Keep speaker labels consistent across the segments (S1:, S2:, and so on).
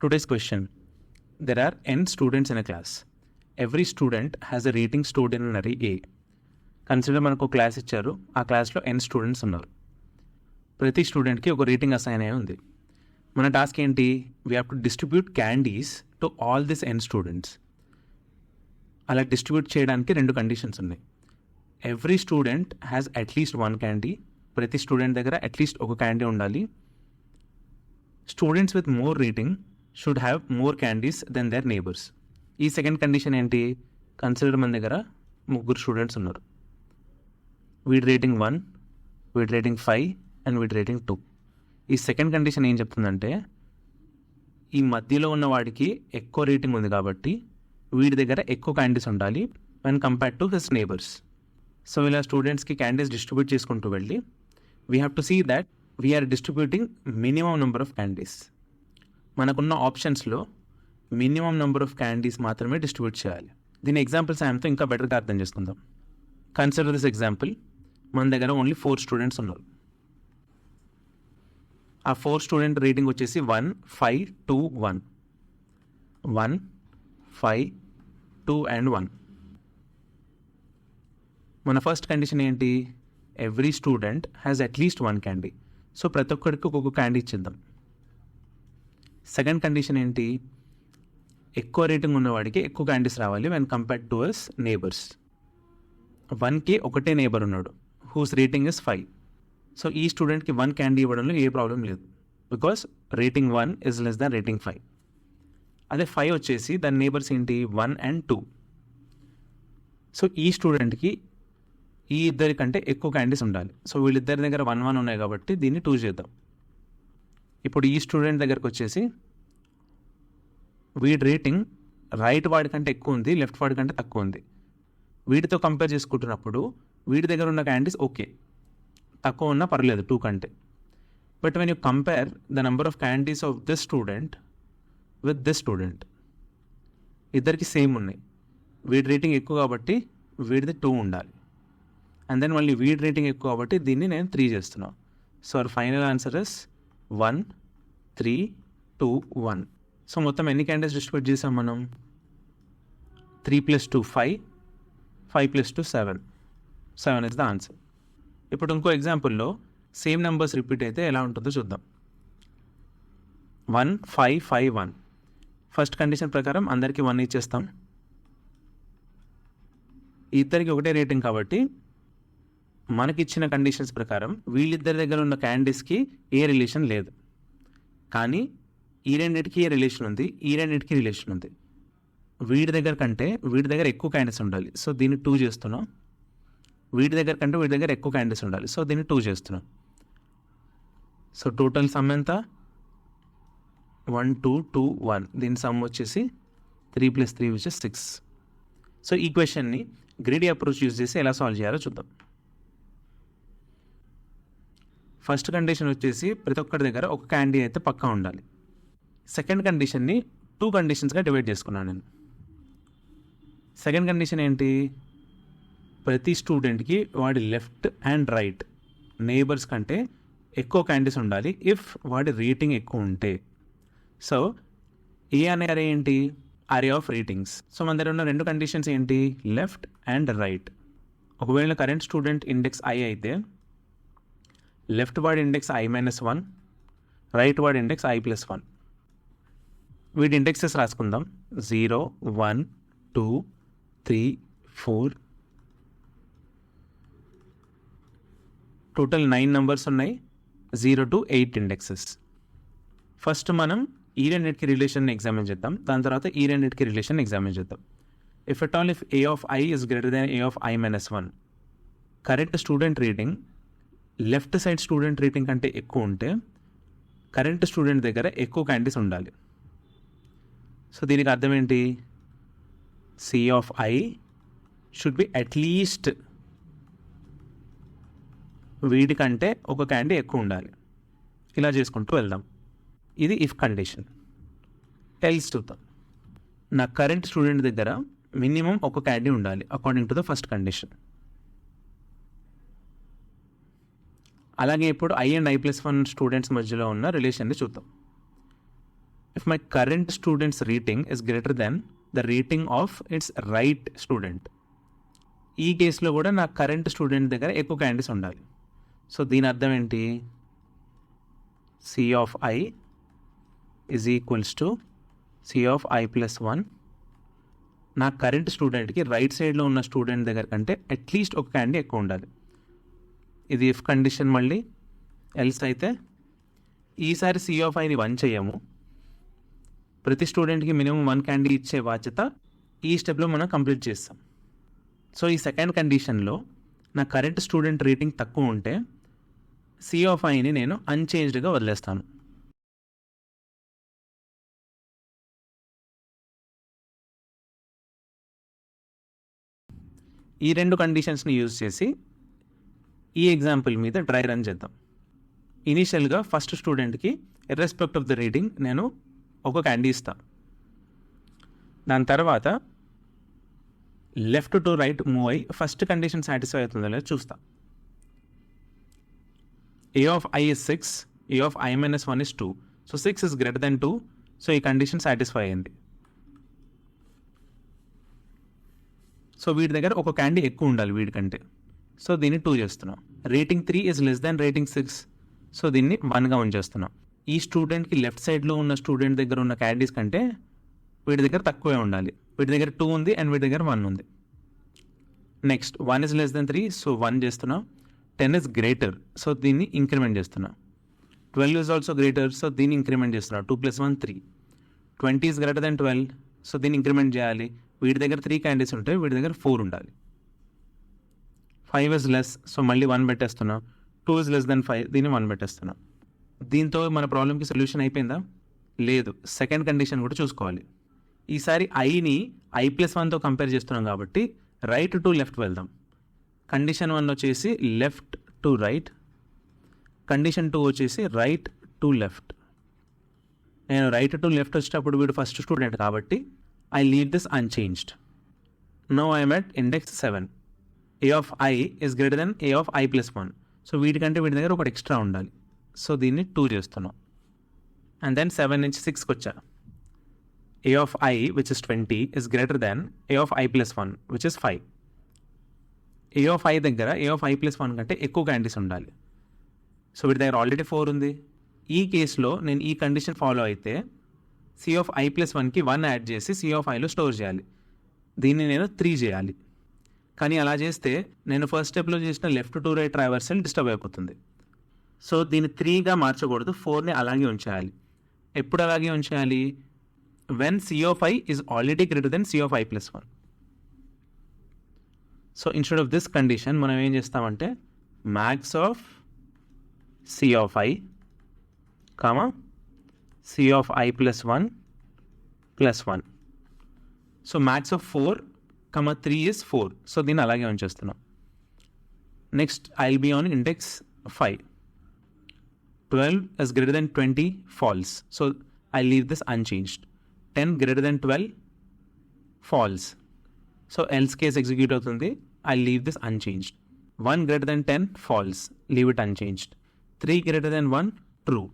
S1: Today's question. There are n students in a class. Every student has a rating stored in an array A. Consider మనకు class ఇచ్చారు, ఆ క్లాస్లో n students ఉన్నారు. ప్రతి స్టూడెంట్కి ఒక రేటింగ్ అసైన్ అయి ఉంది. మన టాస్క్ ఏంటి? We have to distribute candies to all this n students. అలా డిస్ట్రిబ్యూట్ చేయడానికి 2 కండిషన్స్ ఉన్నాయి. Every student has at least 1 candy. ప్రతి స్టూడెంట్ దగ్గర అట్లీస్ట్ ఒక క్యాండీ ఉండాలి. Students with more rating should have more candies than their neighbours. ఈ second condition ఏంటి? Consider మన దగ్గర 3 స్టూడెంట్స్ ఉన్నారు. వీడి రేటింగ్ 1, వీడి రేటింగ్ 5 అండ్ వీడి రేటింగ్ 2. ఈ సెకండ్ కండిషన్ ఏం చెప్తుందంటే, ఈ మధ్యలో ఉన్న వాడికి ఎక్కువ రేటింగ్ ఉంది కాబట్టి వీడి దగ్గర ఎక్కువ క్యాండీస్ ఉండాలి when compare to his neighbours. So ఇలా స్టూడెంట్స్కి క్యాండీస్ డిస్ట్రిబ్యూట్ చేసుకుంటూ వెళ్ళి we have to see that we are distributing minimum number of candies. మనకున్న ఆప్షన్స్లో మినిమం నెంబర్ ఆఫ్ క్యాండీస్ మాత్రమే డిస్ట్రిబ్యూట్ చేయాలి. దీని ఎగ్జాంపుల్ సాయంతో ఇంకా బెటర్గా అర్థం చేసుకుందాం. Consider this example. మన దగ్గర ఓన్లీ 4 స్టూడెంట్స్ ఉన్నారు. ఆ 4 స్టూడెంట్ రేటింగ్ వచ్చేసి 1, 5, 2, 1. 1, 5, 2 అండ్ 1. మన ఫస్ట్ కండిషన్ ఏంటి? Every student has at least 1 candy. So ప్రతి ఒక్కరికి ఒక్కొక్క క్యాండీ ఇచ్చేద్దాం. సెకండ్ కండిషన్ ఏంటి? ఎక్కువ రేటింగ్ ఉన్నవాడికి ఎక్కువ క్యాండీస్ రావాలి when compared to us neighbours. 1కి ఒకటే నేబర్ ఉన్నాడు హూస్ రేటింగ్ ఇస్ 5. సో ఈ స్టూడెంట్కి 1 క్యాండీ ఇవ్వడంలో ఏ ప్రాబ్లం లేదు, because rating 1 is less than rating 5. అదే 5 వచ్చేసి దాని నేబర్స్ ఏంటి? 1 అండ్ 2. సో ఈ స్టూడెంట్కి ఈ ఇద్దరి కంటే ఎక్కువ క్యాండీస్ ఉండాలి. సో వీళ్ళిద్దరి దగ్గర 1, 1 ఉన్నాయి కాబట్టి దీన్ని 2 చేద్దాం. ఇప్పుడు ఈ స్టూడెంట్ దగ్గరకు వచ్చేసి వీడి రేటింగ్ రైట్ వాడి కంటే ఎక్కువ ఉంది, లెఫ్ట్ వాడి కంటే తక్కువ ఉంది. వీటితో కంపేర్ చేసుకుంటున్నప్పుడు వీడి దగ్గర ఉన్న క్యాండీస్ ఓకే, తక్కువ ఉన్నా పర్లేదు 2 కంటే. But when you compare the number of candies of this student with this student, ఇద్దరికి సేమ్ ఉన్నాయి. వీడి రేటింగ్ ఎక్కువ కాబట్టి వీడిది 2 ఉండాలి. అండ్ దెన్ మళ్ళీ వీడి రేటింగ్ ఎక్కువ కాబట్టి దీన్ని నేను 3 చేస్తున్నాను. So our final answer is 1, 3, 2, 1. So మొత్తం ఎన్ని క్యాండీస్ డిస్ట్రిబ్యూట్ చేసాం మనం? 3 + 2 5, 5 + 2 7. 7 ఇస్ ద ఆన్సర్. ఇప్పుడు ఇంకో ఎగ్జాంపుల్లో సేమ్ నెంబర్స్ రిపీట్ అయితే ఎలా ఉంటుందో చూద్దాం. 1, 5, 5, 1. ఫస్ట్ కండిషన్ ప్రకారం అందరికీ 1 ఇచ్చేస్తాం. ఇద్దరికి ఒకటే రేటింగ్ కాబట్టి మనకిచ్చిన కండిషన్స్ ప్రకారం వీళ్ళిద్దరి దగ్గర ఉన్న క్యాండీస్కి ఏ రిలేషన్ లేదు, కానీ ఈ రెండింటికి ఏ రిలేషన్ ఉంది, ఈ రెండింటికి రిలేషన్ ఉంది. వీడి దగ్గర కంటే వీడి దగ్గర ఎక్కువ క్యాండీస్ ఉండాలి, సో దీన్ని 2 చేస్తున్నాం. వీడి దగ్గర కంటే వీడి దగ్గర ఎక్కువ క్యాండీస్ ఉండాలి, సో దీన్ని 2 చేస్తున్నాం. సో టోటల్ సమ్ ఎంత? 1, 2, 2, 1. దీని సమ్ వచ్చేసి 3 + 3 which is 6. సో ఈ క్వశ్చన్ని గ్రీడీ అప్రోచ్ యూజ్ చేసి ఎలా సాల్వ్ చేయాలో చూద్దాం. ఫస్ట్ కండిషన్ వచ్చేసి ప్రతి ఒక్కరి దగ్గర ఒక క్యాండీ అయితే పక్కా ఉండాలి. సెకండ్ కండిషన్ని 2 కండిషన్స్గా డివైడ్ చేసుకున్నాను నేను. సెకండ్ కండిషన్ ఏంటి? ప్రతి స్టూడెంట్కి వాడి లెఫ్ట్ అండ్ రైట్ నేబర్స్ కంటే ఎక్కువ క్యాండీస్ ఉండాలి ఇఫ్ వాడి రేటింగ్ ఎక్కువ ఉంటే. సో ఏ అనే అరే ఏంటి? అరే ఆఫ్ రేటింగ్స్. సో మన దగ్గర ఉన్న 2 కండిషన్స్ ఏంటి? Left and right. ఒకవేళ కరెంట్ స్టూడెంట్ ఇండెక్స్ I అయితే లెఫ్ట్ వాడి ఇండెక్స్ I-1, రైట్ వాడి ఇండెక్స్ I+1. వీడి ఇండెక్సెస్ రాసుకుందాం. 0, 1, 2, 3, 4. టోటల్ 9 నెంబర్స్ ఉన్నాయి. 0 to 8 ఇండెక్సెస్. ఫస్ట్ మనం ఈ రెండింటికి రిలేషన్ ఎగ్జామిన్ చేద్దాం, దాని తర్వాత ఈ రెండింటికి రిలేషన్ ఎగ్జామిన్ చేద్దాం. If at all if A of I is greater than A of I-1, current student rating left side student rating కంటే ఎక్కువ ఉంటే కరెంట్ స్టూడెంట్ దగ్గర ఎక్కువ క్యాండీస్ ఉండాలి. సో దీనికి అర్థం ఏంటి? C of I should be at least వీడి కంటే ఒక క్యాండీ ఎక్కువ ఉండాలి. ఇలా చేసుకుంటూ వెళ్దాం. ఇది ఇఫ్ కండిషన్. ఎల్స్ చూద్దాం. నా కరెంట్ స్టూడెంట్ దగ్గర మినిమం ఒక క్యాండీ ఉండాలి according to the first condition. అలాగే ఇప్పుడు I and I+1 స్టూడెంట్స్ మధ్యలో ఉన్న రిలేషన్ని చూద్దాం. if my current student's rating is greater than the rating of its right student. ఈ కేసులో కూడా నా కరెంట్ స్టూడెంట్ దగ్గర ఎక్కువ క్యాండిడేట్స్ ఉండాలి. సో దీని అర్థం ఏంటి? C of I is equals to C of I plus 1. నా కరెంట్ స్టూడెంట్కి రైట్ సైడ్లో ఉన్న స్టూడెంట్ దగ్గర కంటే అట్లీస్ట్ ఒక క్యాండీ ఎక్కువ ఉండాలి. ఇది ఇఫ్ కండిషన్. మళ్ళీ ఎల్స్ అయితే ఈసారి C of Iని 1 చేయము. ప్రతి స్టూడెంట్కి మినిమం 1 క్యాండీ ఇచ్చే బాధ్యత ఈ స్టెప్లో మనం కంప్లీట్ చేస్తాం. సో ఈ సెకండ్ కండిషన్లో నా కరెంట్ స్టూడెంట్ రేటింగ్ తక్కువ ఉంటే C of Iని నేను అన్చేంజ్డ్గా వదిలేస్తాను. ఈ రెండు కండిషన్స్ని యూజ్ చేసి ఈ ఎగ్జాంపుల్ మీద డ్రై రన్ చేద్దాం. ఇనీషియల్గా ఫస్ట్ స్టూడెంట్కి ఇర్రెస్పెక్ట్ ఆఫ్ ద రేటింగ్ నేను ఒక క్యాండీ ఇస్తాను. దాని తర్వాత లెఫ్ట్ టు రైట్ మూవ్ అయ్యి ఫస్ట్ కండిషన్ సాటిస్ఫై అవుతుందో లేదో చూస్తా. A of I is 6, A of I minus 1 is 2. So 6 is greater than 2. So ఈ కండిషన్ సాటిస్ఫై అయింది. సో వీడి దగ్గర ఒక క్యాండీ ఎక్కువ ఉండాలి వీడికంటే. సో దీన్ని 2 చేస్తున్నాం. Rating 3 is less than rating 6. So దీన్ని 1గా ఉంచేస్తున్నాం. ఈ స్టూడెంట్కి లెఫ్ట్ సైడ్లో ఉన్న స్టూడెంట్ దగ్గర ఉన్న క్యాండీస్ కంటే వీడి దగ్గర తక్కువే ఉండాలి. వీడి దగ్గర 2 ఉంది అండ్ వీడి దగ్గర 1 ఉంది. Next 1 is less than 3. So 1 చేస్తున్నాం. 10 is greater. సో దీన్ని ఇంక్రిమెంట్ చేస్తున్నాం. 12 is also greater. సో దీన్ని ఇంక్రిమెంట్ చేస్తున్నాం. 2 plus 1 3. 20 is greater than 12. So దీన్ని ఇంక్రిమెంట్ చేయాలి. వీడి దగ్గర 3 క్యాండీస్ ఉంటాయి, వీడి దగ్గర 4 ఉండాలి. 5 is less. సో మళ్ళీ 1 పెట్టేస్తున్నాం. 2 is less than 5. దీన్ని 1 పెట్టేస్తున్నాం. దీంతో మన ప్రాబ్లమ్కి సొల్యూషన్ అయిపోయిందా? లేదు. సెకండ్ కండిషన్ కూడా చూసుకోవాలి. ఈసారి ఐని I plus 1తో కంపేర్ చేస్తున్నాం కాబట్టి రైట్ టు లెఫ్ట్ వెళ్దాం. కండిషన్ 1 వచ్చేసి లెఫ్ట్ టు రైట్, కండిషన్ 2 వచ్చేసి రైట్ టు లెఫ్ట్. నేను రైట్ టు లెఫ్ట్ వచ్చేటప్పుడు వీడు ఫస్ట్ స్టూడెంట్ కాబట్టి I leave this unchanged. No I'm at index 7. A of I is greater than A of I plus 1. So వీటికంటే వీడి దగ్గర ఒకటి extra ఉండాలి. So దీన్ని 2 చేస్తున్నాం. అండ్ దెన్ 7 నుంచి 6కి వచ్చా. A of I which is 20 is greater than A of I plus 1 which is 5. A of I దగ్గర A of I plus 1 కంటే ఎక్కువ క్యాండీస్ ఉండాలి. సో వీడి దగ్గర ఆల్రెడీ 4 ఉంది. ఈ కేసులో నేను ఈ కండిషన్ ఫాలో అయితే C of I plus 1కి 1 యాడ్ చేసి C of Iలో స్టోర్ చేయాలి. దీన్ని నేను 3 చేయాలి. కానీ అలా చేస్తే నేను ఫస్ట్ స్టెప్లో చేసిన left to right traversal disturb అయిపోతుంది. సో దీన్ని 3గా మార్చకూడదు, 4ని అలాగే ఉంచేయాలి. ఎప్పుడు అలాగే ఉంచేయాలి? when C of I is already greater than C of I plus 1. So instead of this condition మనం ఏం చేస్తామంటే max of C of I comma C of I plus 1 plus 1. So max of 4 comma 3 is 4. So దీన్ని అలాగే ఉంచేస్తున్నాం. Next I will be on index 5. 12 is greater than 20 false. So I leave this unchanged. 10 greater than 12 false. So else case execute అవుతుంది. I leave this unchanged. 1 greater than 10 false. Leave it unchanged. 3 greater than 1 true.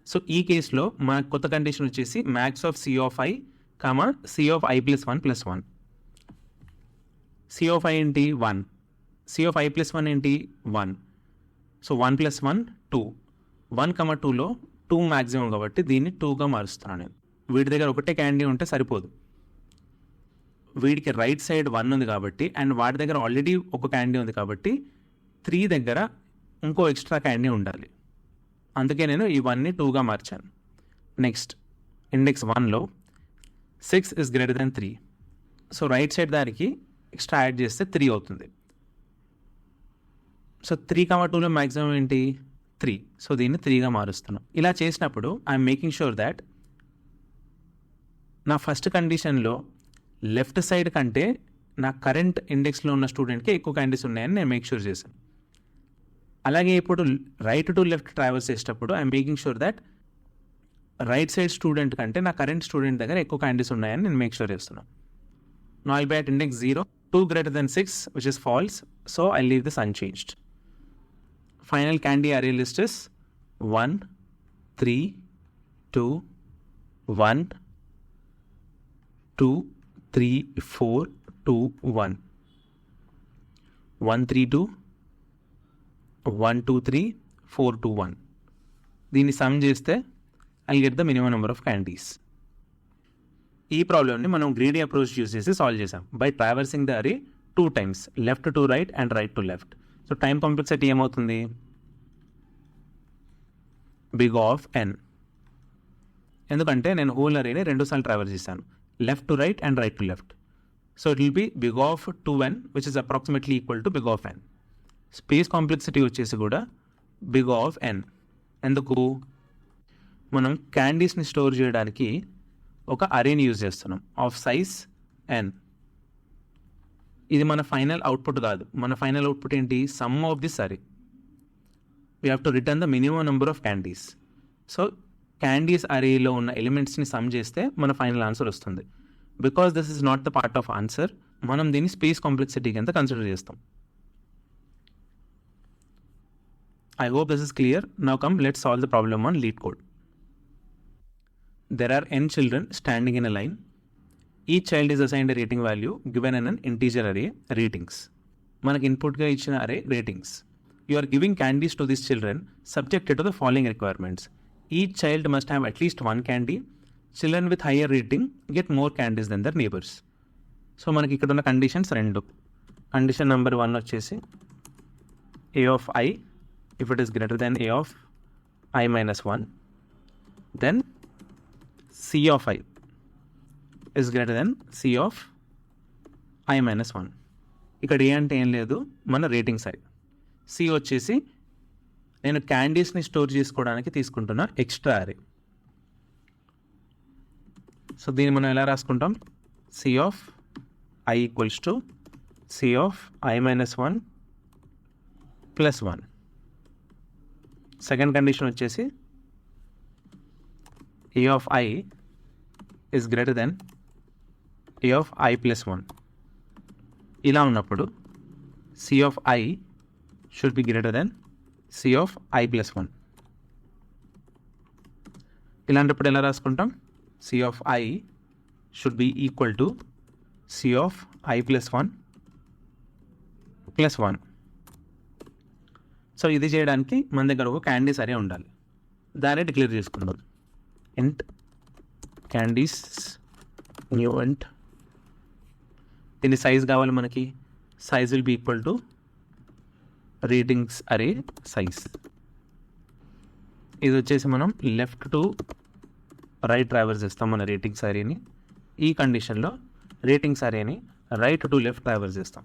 S1: So ఈ కేసులో మన కొత్త condition వచ్చేసి max of C of I comma C of I plus 1 plus 1. C of I ఏంటి? 1. C of I plus 1 ఏంటి? 1. So 1 plus 1 2. 1, 2లో 2 maximum కాబట్టి దీన్ని 2గా మారుస్తున్నాను నేను. వీడి దగ్గర ఒకటే క్యాండీ ఉంటే సరిపోదు. వీడికి రైట్ సైడ్ 1 ఉంది కాబట్టి అండ్ వాడి దగ్గర ఆల్రెడీ ఒక క్యాండీ ఉంది కాబట్టి 3 దగ్గర ఇంకో ఎక్స్ట్రా క్యాండీ ఉండాలి. అందుకే నేను ఈ 1ని 2గా మార్చాను. నెక్స్ట్ ఇండెక్స్ 1లో 6 is greater than 3. So right side దానికి ఎక్స్ట్రా యాడ్ చేస్తే 3 అవుతుంది. సో 3, 2లో మ్యాక్సిమం ఏంటి? 3. సో దీన్ని 3గా మారుస్తున్నాం. ఇలా చేసినప్పుడు ఐఎమ్ మేకింగ్ షూర్ దాట్ నా ఫస్ట్ కండిషన్లో లెఫ్ట్ సైడ్ కంటే నా కరెంట్ ఇండెక్స్లో ఉన్న స్టూడెంట్కి ఎక్కువ క్యాండీస్ ఉన్నాయని నేను మేక్ షూర్ చేశాను. అలాగే ఇప్పుడు రైట్ టు లెఫ్ట్ ట్రావెల్స్ చేసేటప్పుడు I'm making sure that right side student కంటే నా కరెంట్ స్టూడెంట్ దగ్గర ఎక్కువ క్యాండీస్ ఉన్నాయని నేను మేక్ షూర్ చేస్తున్నాను. Now I'll be at index 0, 2 greater than 6, which is false. So I'll leave this unchanged. Final candy array list is 1, 3, 2, 1 2 3 4 2 1 1 3 2 1 2 3 4 2 1. దీన్ని sum చేస్తే I get the minimum number of candies. ఈ ప్రాబ్లమ్ని మనం greedy approach use చేసి solve చేసాం by traversing the array 2 times, left to right and right to left. So time complexity ఏమవుతుంది? Big of n. ఎందుకంటే నేను హోల్ అరేని 2 సార్లు ట్రావెల్ చేశాను, left to right and right to left. So it will be big of 2n which is approximately equal to big of n. Space complexity వచ్చేసి కూడా big of n. ఎందుకు? మనం క్యాండీస్ని store చేయడానికి ఒక అరేని యూజ్ చేస్తున్నాం ఆఫ్ సైజ్ n. ఇది మన ఫైనల్ అవుట్పుట్ కాదు. మన ఫైనల్ అవుట్పుట్ ఏంటి? Sum of this array. We have to return the minimum number of candies. So candies అరేలో ఉన్న ఎలిమెంట్స్ని సమ్ చేస్తే మన ఫైనల్ ఆన్సర్ వస్తుంది. Because this is not the part of answer, మనం దీన్ని స్పేస్ కాంప్లెక్సిటీ కింద కన్సిడర్ చేస్తాం. I hope this is clear. Now come, let's solve the problem on lead code. There are n children standing in a line. Each child is assigned a rating value given in an integer array ratings. మనకి ఇన్పుట్గా ఇచ్చిన అరే ratings. You are giving candies to these children subjected to the following requirements. Each child must have at least one candy. Children with higher rating get more candies than their neighbors. So మనకి ఇక్కడ ఉన్న conditions రెండు. Condition number 1 వచ్చేసి a of I if it is greater than a of I minus 1, then C of I is greater than C of I minus 1. ఇక్కడ ఏ అంటే ఏం లేదు, మన రేటింగ్ సైడ్. C వచ్చేసి నేను క్యాండీస్ని స్టోర్ చేసుకోవడానికి తీసుకుంటున్న ఎక్స్ట్రా అరే. సో దీన్ని మనం ఎలా రాసుకుంటాం? C of I equals to C of I minus 1 plus 1. Second condition వచ్చేసి a of I is greater than a of I plus 1. ఇలా ఉన్నప్పుడు C of I should be greater than C of I plus 1. ఇలాంటప్పుడు ఎలా రాసుకుంటాం? C of I should be equal to C of I plus 1 plus 1. So ఇది చేయడానికి మన దగ్గర ఒక క్యాండీస్ అరే ఉండాలి. దాన్ని డిక్లేర్ చేసుకుందాం. ఇంట్ క్యాండీస్ న్యూ ఇంట్. దీని సైజ్ కావాలి మనకి. Size will be equal to ratings అరే సైజ్. ఇది వచ్చేసి మనం లెఫ్ట్ టు రైట్ ట్రావెల్స్ చేస్తాం మన రేటింగ్స్ అరేని. ఈ కండిషన్లో రేటింగ్స్ అరేని రైట్ టు లెఫ్ట్ ట్రావెల్స్ చేస్తాం.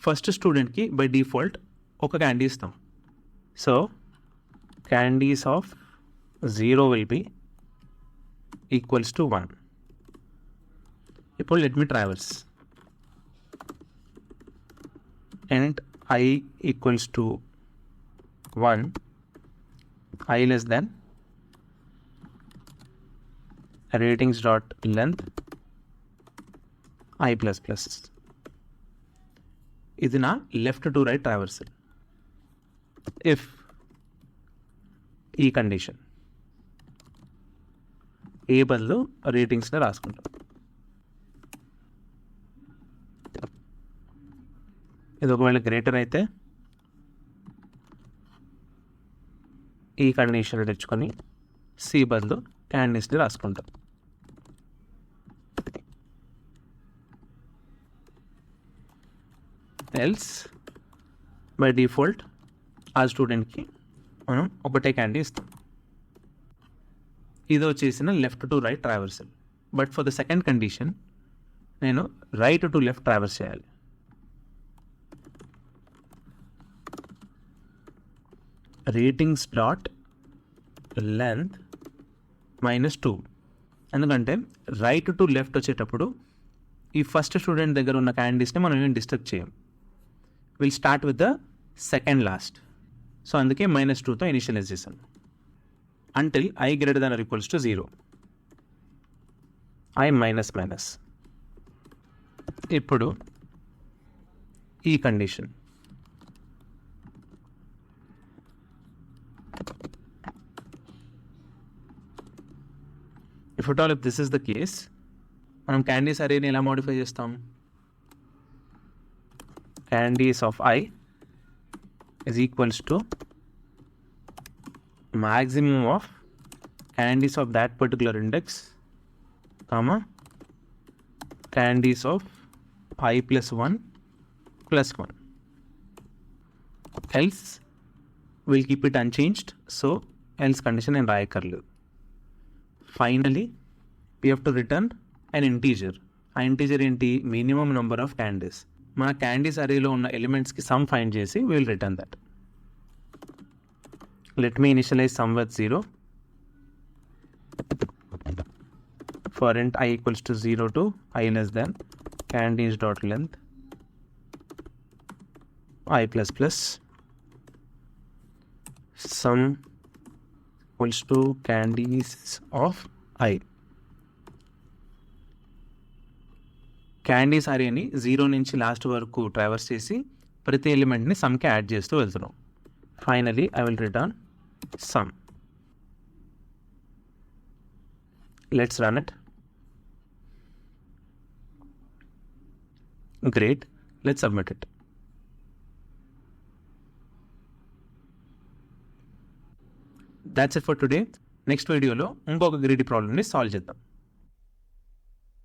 S1: ఫస్ట్ స్టూడెంట్కి బై డిఫాల్ట్ ఒక క్యాండీ ఇస్తాం. So candies of 0 will be equals to 1. ఇప్పుడు let me travels. And I equals to 1, I less than ratings dot length I plus plus. ఇది నా left to right traversal. If ఈ condition ఏ బదులు రేటింగ్స్ని రాసుకుంటాం. ఇది ఒకవేళ గ్రేటర్ అయితే ఈ కండిషన్ తెచ్చుకొని సి బదులు క్యాండీస్ని రాసుకుంటాం. ఎల్స్ బై డిఫాల్ట్ ఆ స్టూడెంట్కి మనం ఒకటే క్యాండీ ఇస్తాం. ఇది వచ్చేసిన left to right traversal. But for the second condition నేను రైట్ టు లెఫ్ట్ ట్రావర్స్ చేయాలి. Ratings dot length -2. ఎందుకంటే రైట్ టు లెఫ్ట్ వచ్చేటప్పుడు ఈ ఫస్ట్ స్టూడెంట్ దగ్గర ఉన్న క్యాండీస్ని మనం ఏం డిస్టర్బ్ చేయం. Will start with the second last. So అందుకే -2తో ఇనిషియలైజ్ చేశాను. Until I greater than or equals to 0. I minus minus. ఇప్పుడు ఈ condition if at all if this is the case, మనం క్యాండీస్ అరేని ఎలా మోడిఫై చేస్తాం? Candies of I is equals to maximum of candies of that particular index, comma candies of I plus 1 plus 1. Else we'll keep it unchanged, so else condition and రాయక్కర్లేదు. Finally we have to return an integer. ఆ integer ఏంటి? Minimum number of candies. మన candies అరేలో ఉన్న ఎలిమెంట్స్కి some find చేసి we will return that. Let me initialize sum with 0 for int I equals to 0 to I less than candies dot length I plus plus sum equals to candies of I. Candies అరేని 0 నుంచి last వరకు traverse చేసి ప్రతి ఎలిమెంట్ని సమ్కి add చేస్తూ వెళ్తున్నాం. Finally I will return some. Let's run it. Great, let's submit it. That's it for today. Next వీడియోలో ఇంకొక greedy ప్రాబ్లమ్ని సాల్వ్ చేద్దాం.